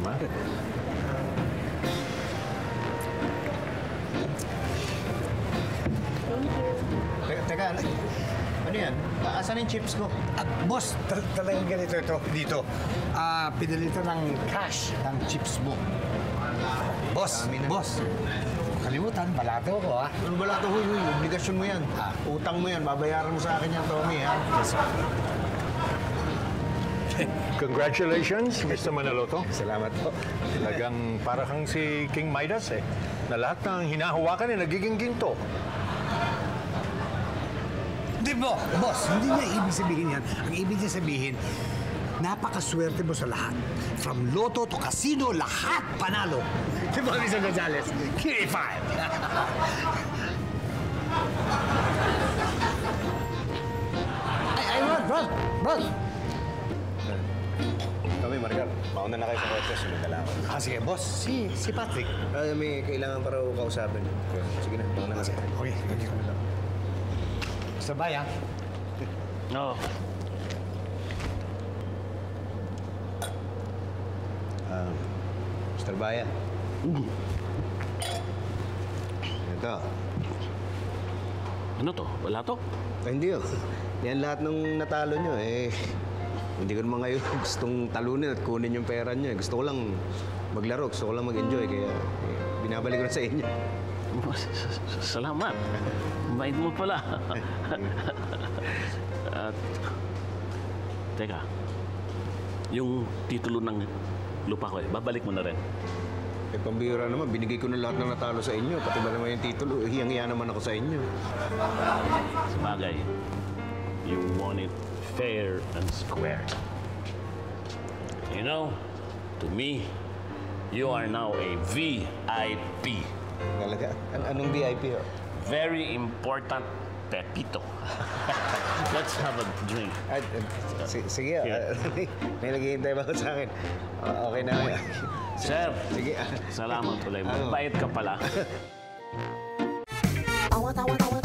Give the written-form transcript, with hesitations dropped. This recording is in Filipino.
ha? Teka, ano yan? Asan yung chips ko? Boss, talagang ganito ito dito. Pinili ito ng cash ng chips mo. Boss, boss. Kalimutan, balato ko, ha? Ano ba lahat? Huy, obligasyon mo yan. Utang mo yan, babayaran mo sa akin yan, Tommy, ha? Congratulations, Mr. Manaloto. Salamat po. Talagang para kang si King Midas eh. Na lahat ng hinahawakan ay nagiging ginto. Di ba, boss, hindi niya ibig sabihin yan. Ang ibig niya sabihin, napakaswerte mo sa lahat. From loto to casino, lahat panalo. Di ba, Mr. Gonzales? Kirified! Ay, Rod! Tommy, Maricar, mauna na kayo sa kotse, sunod na lang ako. Sige, boss. Si Patrick. May kailangan para kausapin. Sige na, mauna na kayo. Okay, sige kami lang. Sabay, ha? No. Mr. Baya. Ito. Ano to? Wala to? Hindi, oh. Yan lahat ng natalo nyo, eh. Hindi ko naman ngayon gustong talunin at kunin yung pera nyo. Gusto ko lang maglaro, gusto ko lang mag-enjoy. Kaya binabalik ko na sa inyo. Salamat. Mabait mo pala. At, teka, yung titulo ng lupa ko babalik mo na rin. Eh, pambihira naman. Binigay ko na lahat ng natalo sa inyo. Pati ba naman yung titulo? Hiyang-hiya naman ako sa inyo. Sabagay, you want it fair and square. You know, to me, you are now a VIP. Talaga? Anong VIP, oh? Very important Pepito. Let's have a drink. Sige, may naghihintay ba sa akin? Okay na. Sir, Sige. salamat ulit. Mabait ka pala. Awat, awat, awat.